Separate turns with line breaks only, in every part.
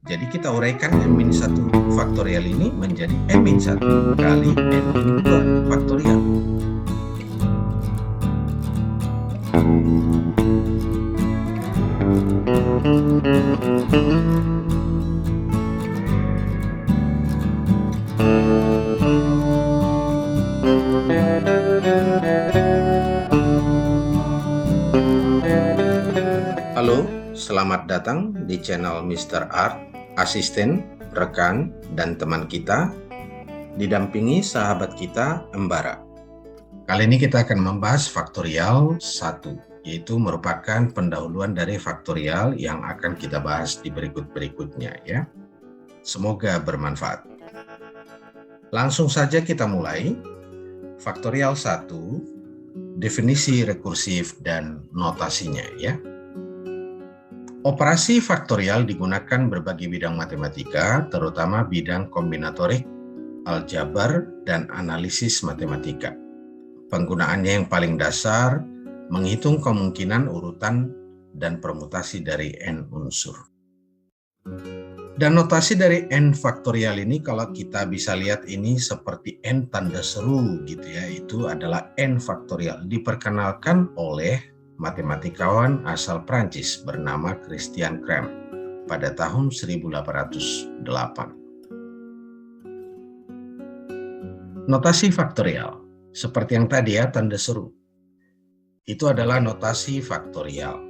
Jadi kita uraikan N-1 faktorial ini menjadi N-1 kali N-2 faktorial. Halo, selamat datang di channel Mr. Art, asisten, rekan, dan teman kita, didampingi sahabat kita, Embara. Kali ini kita akan membahas faktorial 1, yaitu merupakan pendahuluan dari faktorial yang akan kita bahas di berikut-berikutnya ya. Semoga bermanfaat. Langsung saja kita mulai. Faktorial 1, definisi rekursif dan notasinya ya. Operasi faktorial digunakan berbagai bidang matematika, terutama bidang kombinatorik, aljabar, dan analisis matematika. Penggunaannya yang paling dasar, menghitung kemungkinan urutan dan permutasi dari n unsur. Dan notasi dari n faktorial ini kalau kita bisa lihat ini seperti n tanda seru gitu ya, itu adalah n faktorial. Diperkenalkan oleh matematikawan asal Prancis bernama Christian Krem pada tahun 1808. Notasi faktorial, seperti yang tadi ya, tanda seru. Itu adalah notasi faktorial.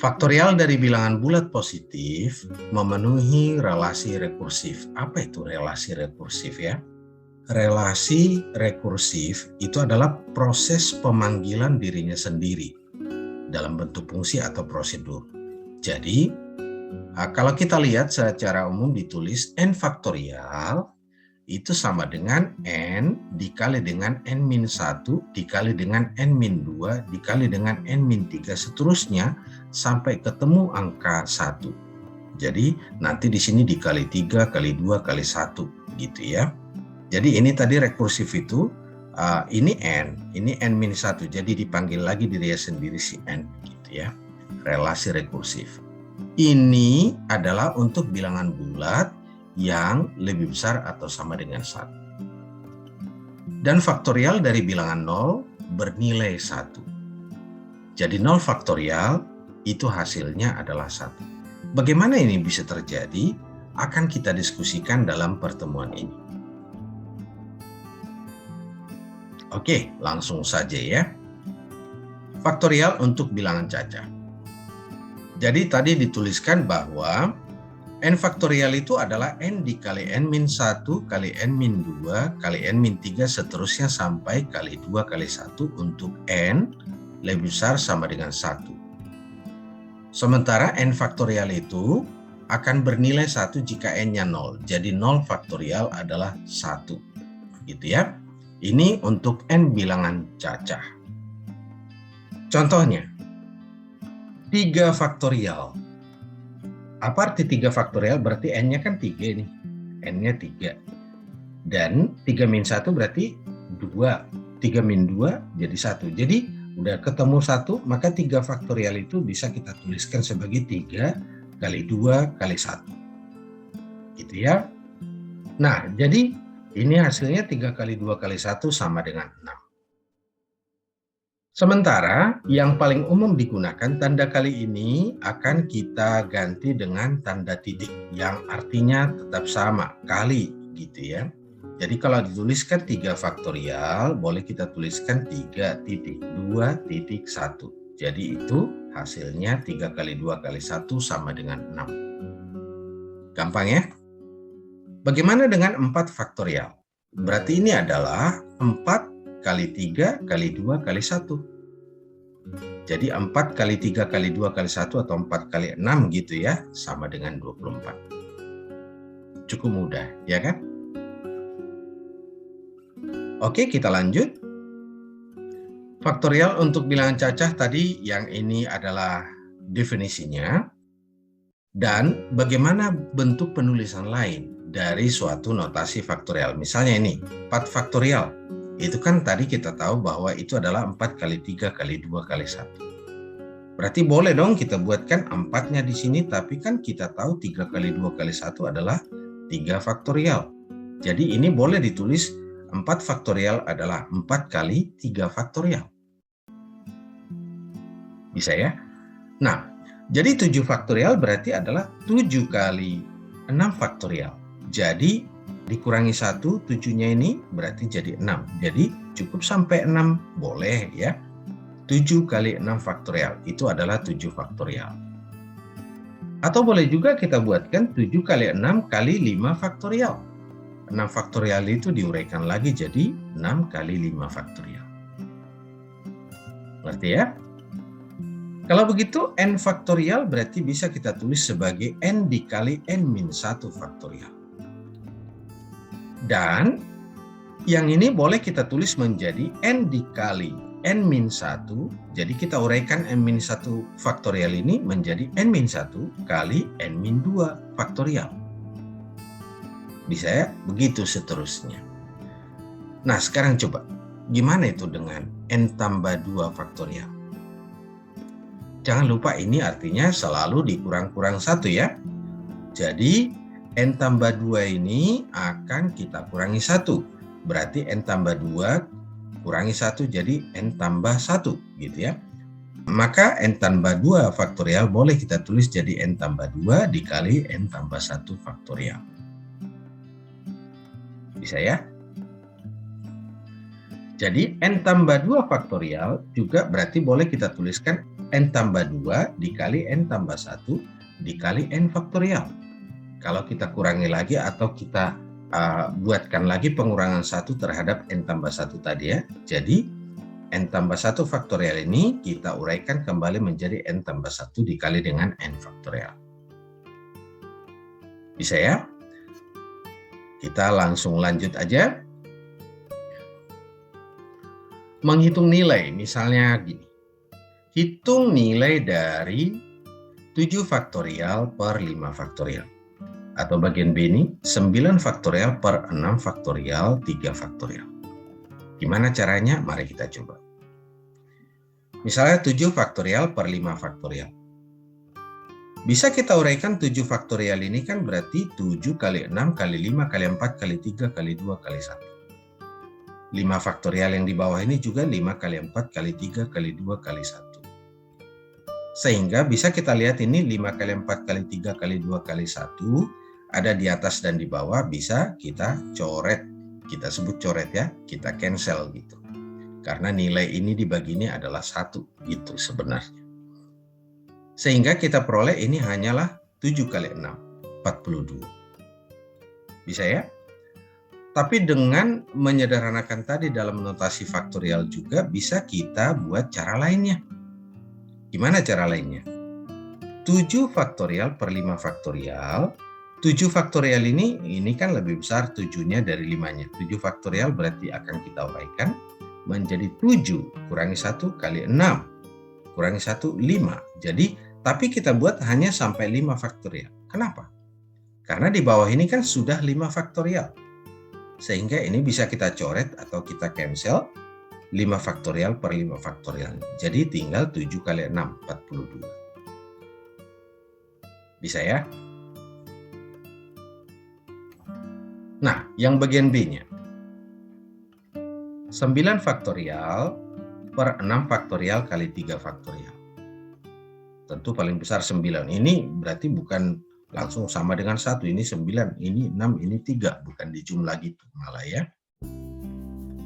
Faktorial dari bilangan bulat positif memenuhi relasi rekursif. Apa itu relasi rekursif ya? Relasi rekursif itu adalah proses pemanggilan dirinya sendiri dalam bentuk fungsi atau prosedur. Jadi, kalau kita lihat secara umum ditulis n faktorial itu sama dengan n dikali dengan n-1 dikali dengan n-2 dikali dengan n-3 seterusnya sampai ketemu angka 1. Jadi nanti di sini dikali 3 kali 2 kali 1 gitu ya. Jadi ini tadi rekursif itu ini n, ini n-1, jadi dipanggil lagi dirinya sendiri si n gitu ya. Relasi rekursif. Ini adalah untuk bilangan bulat yang lebih besar atau sama dengan 1. Dan faktorial dari bilangan 0 bernilai 1. Jadi 0 faktorial itu hasilnya adalah 1. Bagaimana ini bisa terjadi? Akan kita diskusikan dalam pertemuan ini. Oke, langsung saja ya. Faktorial untuk bilangan cacah. Jadi tadi dituliskan bahwa n faktorial itu adalah n dikali n-1 kali n-2 kali n-3 seterusnya sampai kali 2 kali 1 untuk n lebih besar sama dengan 1. Sementara n faktorial itu akan bernilai 1 jika n-nya 0. Jadi 0 faktorial adalah 1. Gitu ya. Ini untuk n bilangan cacah. Contohnya, 3 faktorial. Apa arti 3 faktorial? Berarti n-nya kan 3 nih. N-nya 3. Dan 3-1 berarti 2. 3-2 jadi 1. Jadi udah ketemu 1, maka 3 faktorial itu bisa kita tuliskan sebagai 3 kali 2 kali 1. Gitu ya. Nah, jadi ini hasilnya 3 kali 2 kali 1 sama dengan 6. Sementara yang paling umum digunakan tanda kali ini akan kita ganti dengan tanda titik yang artinya tetap sama, kali gitu ya. Jadi kalau dituliskan 3 faktorial, boleh kita tuliskan 3.2.1. Jadi itu hasilnya 3 kali 2 kali 1 sama dengan 6. Gampang ya? Bagaimana dengan 4 faktorial? Berarti ini adalah 4 kali 3 kali 2 kali 1. Jadi 4 kali 3 kali 2 kali 1 atau 4 kali 6 gitu ya, sama dengan 24. Cukup mudah, ya kan? Oke, kita lanjut. Faktorial untuk bilangan cacah tadi yang ini adalah definisinya. Dan bagaimana bentuk penulisan lain dari suatu notasi faktorial. Misalnya ini, 4 faktorial. Itu kan tadi kita tahu bahwa itu adalah 4 kali 3 kali 2 kali 1. Berarti boleh dong kita buatkan 4-nya di sini, tapi kan kita tahu 3 kali 2 kali 1 adalah 3 faktorial. Jadi ini boleh ditulis 4 faktorial adalah 4 kali 3 faktorial. Bisa ya? Nah, jadi 7 faktorial berarti adalah 7 kali 6 faktorial. Jadi dikurangi 1, 7-nya ini berarti jadi 6. Jadi cukup sampai 6, boleh ya. 7 kali 6 faktorial, itu adalah 7 faktorial. Atau boleh juga kita buatkan 7 kali 6 kali 5 faktorial. 6 faktorial itu diuraikan lagi jadi 6 kali 5 faktorial. Ngerti ya? Kalau begitu, n faktorial berarti bisa kita tulis sebagai n dikali n-1 faktorial. Dan yang ini boleh kita tulis menjadi n dikali n-1, jadi kita uraikan n-1 faktorial ini menjadi n-1 kali n-2 faktorial. Bisa ya? Begitu seterusnya. Nah, sekarang coba, gimana itu dengan n tambah 2 faktorial? Jangan lupa ini artinya selalu dikurang-kurang 1 ya. Jadi n tambah 2 ini akan kita kurangi 1. Berarti n tambah 2 kurangi 1 jadi n tambah 1 gitu ya. Maka n tambah 2 faktorial boleh kita tulis jadi n tambah 2 dikali n tambah 1 faktorial. Bisa ya? Jadi n tambah 2 faktorial juga berarti boleh kita tuliskan n tambah 2 dikali n tambah 1 dikali n faktorial. Kalau kita kurangi lagi atau kita buatkan lagi pengurangan 1 terhadap n tambah 1 tadi ya. Jadi n tambah 1 faktorial ini kita uraikan kembali menjadi n tambah 1 dikali dengan n faktorial. Bisa ya? Kita langsung lanjut aja. Menghitung nilai, misalnya gini. Hitung nilai dari 7 faktorial per 5 faktorial. Atau bagian B ini 9 faktorial per 6 faktorial 3 faktorial. Gimana caranya? Mari kita coba. Misalnya 7 faktorial per 5 faktorial. Bisa kita uraikan 7 faktorial ini kan berarti 7 kali 6 kali 5 kali 4 kali 3 kali 2 kali 1. 5 faktorial yang di bawah ini juga 5 kali 4 kali 3 kali 2 kali 1. Sehingga bisa kita lihat ini 5 kali 4 kali 3 kali 2 kali 1 ada di atas dan di bawah, bisa kita coret. Kita sebut coret ya, kita cancel gitu. Karena nilai ini dibagi ini adalah 1 gitu sebenarnya. Sehingga kita peroleh ini hanyalah 7 kali 6, 42. Bisa ya? Tapi dengan menyederhanakan tadi dalam notasi faktorial juga bisa kita buat cara lainnya. Gimana cara lainnya? 7 faktorial per 5 faktorial. 7 faktorial ini kan lebih besar 7-nya dari 5-nya. 7 faktorial berarti akan kita uraikan menjadi 7 kurangi 1 kali 6. Kurangi 1, 5. Jadi, tapi kita buat hanya sampai 5 faktorial. Kenapa? Karena di bawah ini kan sudah 5 faktorial. Sehingga ini bisa kita coret atau kita cancel 5 faktorial per 5 faktorial. Jadi tinggal 7 kali 6, 42. Bisa ya? Nah, yang bagian B-nya. 9 faktorial per 6 faktorial kali 3 faktorial. Tentu paling besar 9. Ini berarti bukan langsung sama dengan 1. Ini 9, ini 6, ini 3. Bukan dijumlah gitu malah ya.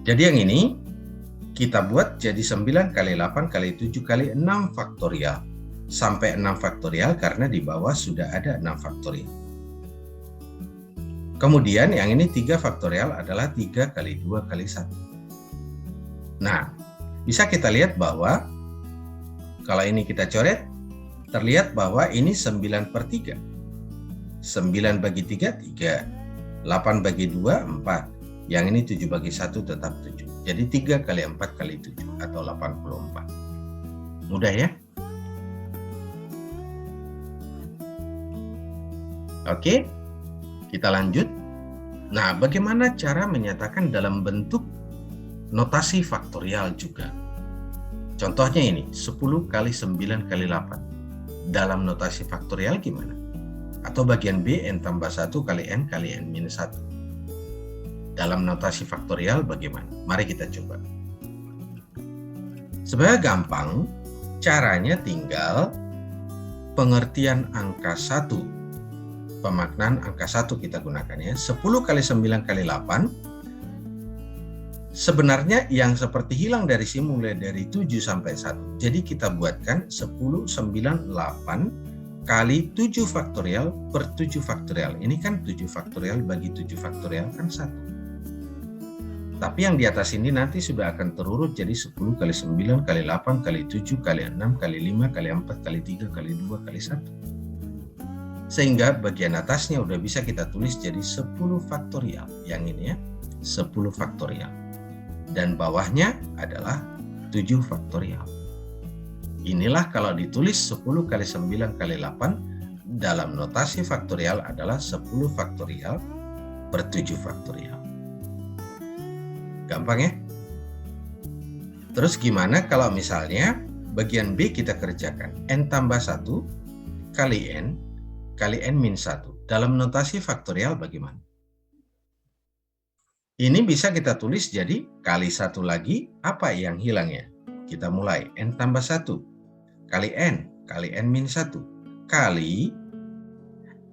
Jadi yang ini kita buat jadi 9 kali 8 kali 7 kali 6 faktorial. Sampai 6 faktorial karena di bawah sudah ada 6 faktorial. Kemudian yang ini 3 faktorial adalah 3 kali 2 kali 1. Nah, bisa kita lihat bahwa kalau ini kita coret, terlihat bahwa ini 9 per 3. 9 bagi 3, 3. 8 bagi 2, 4. Yang ini 7 bagi 1 tetap 7. Jadi 3 kali 4 kali 7 atau 84. Mudah ya? Oke, kita lanjut. Nah, bagaimana cara menyatakan dalam bentuk notasi faktorial juga? Contohnya ini, 10 kali 9 kali 8. Dalam notasi faktorial gimana? Atau bagian B, n tambah 1 kali n minus 1. Dalam notasi faktorial bagaimana? Mari kita coba. Sebenarnya gampang, caranya tinggal pengertian angka 1. Pemaknaan angka 1 kita gunakan ya. 10 kali 9 kali 8. Sebenarnya yang seperti hilang dari sini mulai dari 7 sampai 1. Jadi kita buatkan 10, 9, 8 kali 7 faktorial per 7 faktorial. Ini kan 7 faktorial bagi 7 faktorial kan 1. Tapi yang di atas ini nanti sudah akan terurut jadi 10 kali 9 kali 8 kali 7 kali 6 kali 5 kali 4 kali 3 kali 2 kali 1. Sehingga bagian atasnya udah bisa kita tulis jadi 10 faktorial. Yang ini ya, 10 faktorial. Dan bawahnya adalah 7 faktorial. Inilah kalau ditulis 10 kali 9 kali 8 dalam notasi faktorial adalah 10 faktorial per 7 faktorial. Gampang ya? Terus gimana kalau misalnya bagian B kita kerjakan? N tambah 1 kali N min 1. Dalam notasi faktorial bagaimana? Ini bisa kita tulis jadi kali 1 lagi, apa yang hilangnya? Kita mulai, N tambah 1 kali N min 1 kali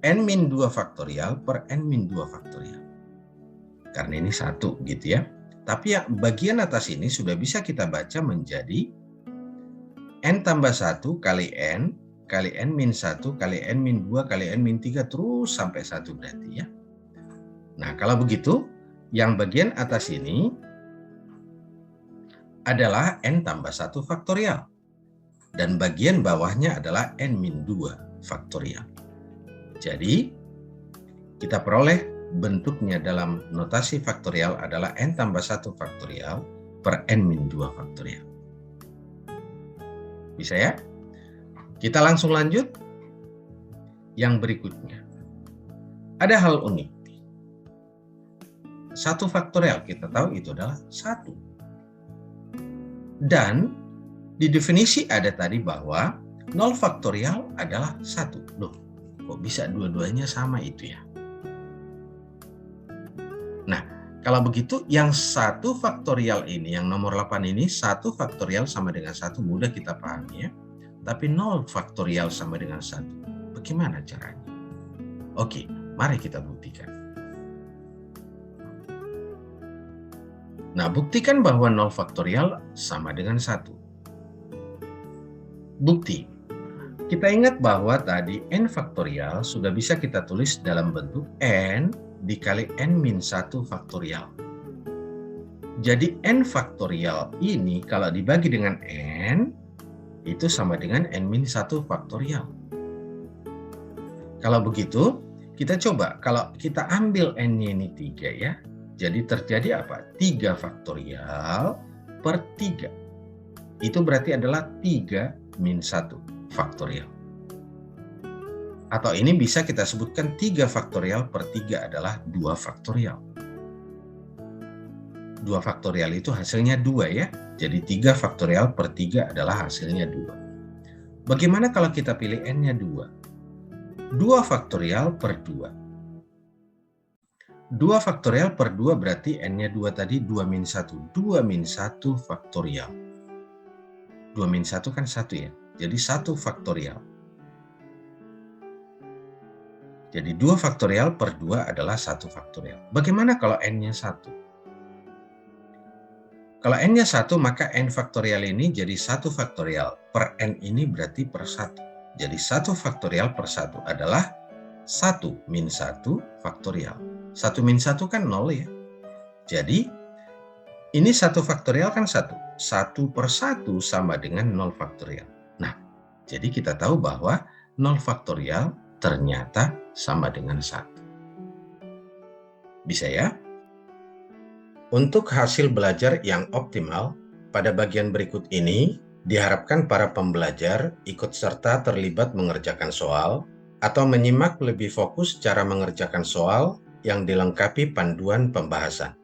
N min 2 faktorial per N min 2 faktorial. Karena ini 1 gitu ya. Tapi ya, bagian atas ini sudah bisa kita baca menjadi N tambah 1 kali N min 1 kali N min 2 kali N min 3 terus sampai 1 berarti ya. Nah kalau begitu, yang bagian atas ini adalah N tambah 1 faktorial. Dan bagian bawahnya adalah N min 2 faktorial. Jadi, kita peroleh bentuknya dalam notasi faktorial adalah N tambah 1 faktorial per N min 2 faktorial. Bisa ya? Kita langsung lanjut. Yang berikutnya. Ada hal unik. 1 faktorial kita tahu itu adalah 1. Dan di definisi ada tadi bahwa 0 faktorial adalah 1. Loh, kok bisa dua-duanya sama itu ya? Nah, kalau begitu yang 1 faktorial ini, yang nomor 8 ini, 1 faktorial sama dengan 1 mudah kita pahami ya. Tapi 0 faktorial sama dengan 1. Bagaimana caranya? Oke, mari kita buktikan. Nah, buktikan bahwa 0 faktorial sama dengan 1. Bukti. Kita ingat bahwa tadi N faktorial sudah bisa kita tulis dalam bentuk N dikali N min 1 faktorial. Jadi N faktorial ini kalau dibagi dengan N, itu sama dengan N min 1 faktorial. Kalau begitu, kita coba. Kalau kita ambil N-nya ini 3 ya. Jadi terjadi apa? 3 faktorial per 3. Itu berarti adalah 3 min 1 faktorial. Atau ini bisa kita sebutkan 3 faktorial per 3 adalah 2 faktorial. 2 faktorial itu hasilnya 2 ya. Jadi 3 faktorial per 3 adalah hasilnya 2. Bagaimana kalau kita pilih N-nya 2? 2 faktorial per 2. 2 faktorial per 2 berarti N-nya 2 tadi 2 min 1. 2 min 1 faktorial. 2 min 1 kan 1 ya. Jadi 1 faktorial. Jadi 2 faktorial per 2 adalah 1 faktorial. Bagaimana kalau N-nya 1? Kalau N-nya 1 maka N faktorial ini jadi 1 faktorial. Per N ini berarti per 1. Jadi 1 faktorial per 1 adalah 1 min 1 faktorial. 1 min 1 kan 0 ya. Jadi ini 1 faktorial kan 1. 1 per 1 sama dengan 0 faktorial. Nah, jadi kita tahu bahwa 0 faktorial ternyata sama dengan 1. Bisa ya? Untuk hasil belajar yang optimal, pada bagian berikut ini diharapkan para pembelajar ikut serta terlibat mengerjakan soal atau menyimak lebih fokus cara mengerjakan soal yang dilengkapi panduan pembahasan.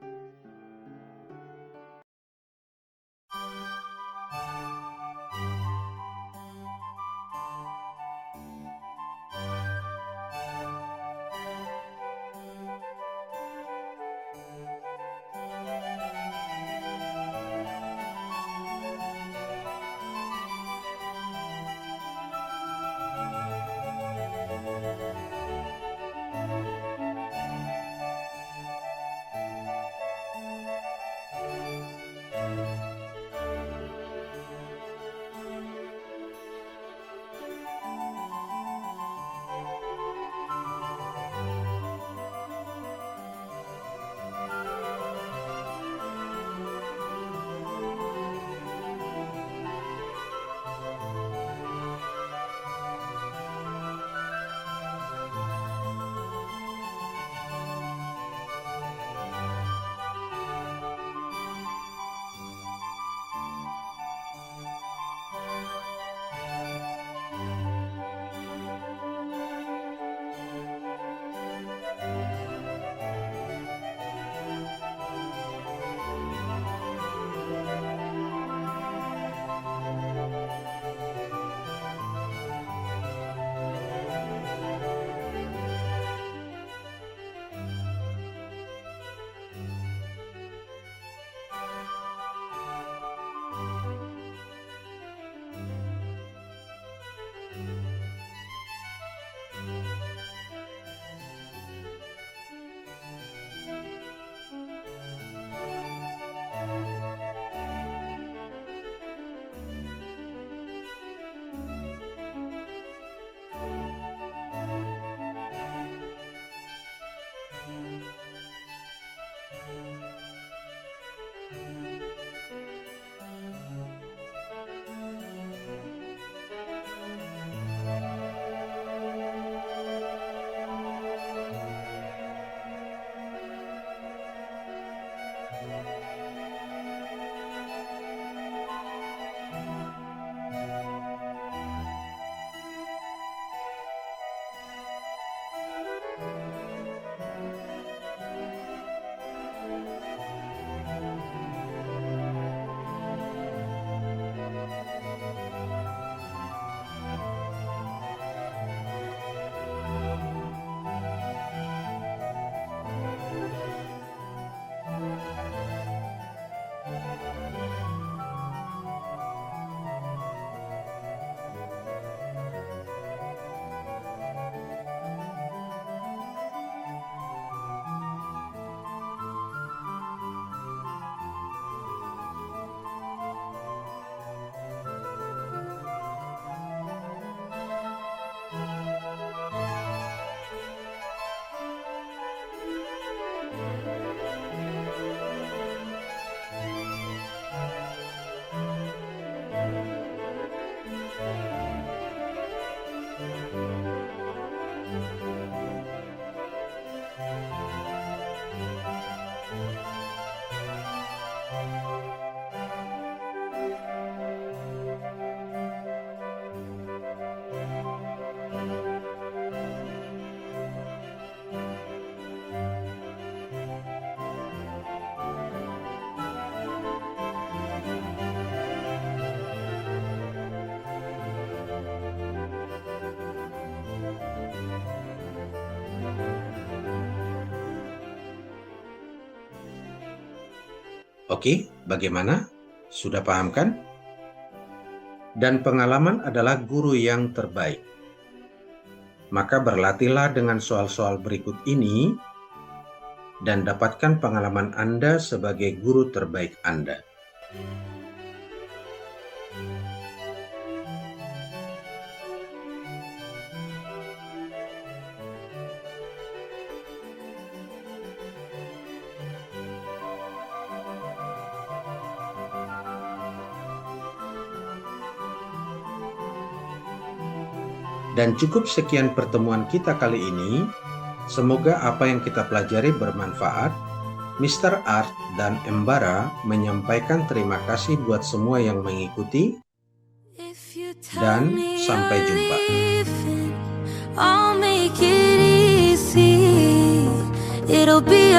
Oke, bagaimana? Sudah paham kan? Dan pengalaman adalah guru yang terbaik. Maka berlatihlah dengan soal-soal berikut ini dan dapatkan pengalaman Anda sebagai guru terbaik Anda. Dan cukup sekian pertemuan kita kali ini. Semoga apa yang kita pelajari bermanfaat. Mr. Art dan Embara menyampaikan terima kasih buat semua yang mengikuti. Dan sampai jumpa.
I'll make it easy. It'll be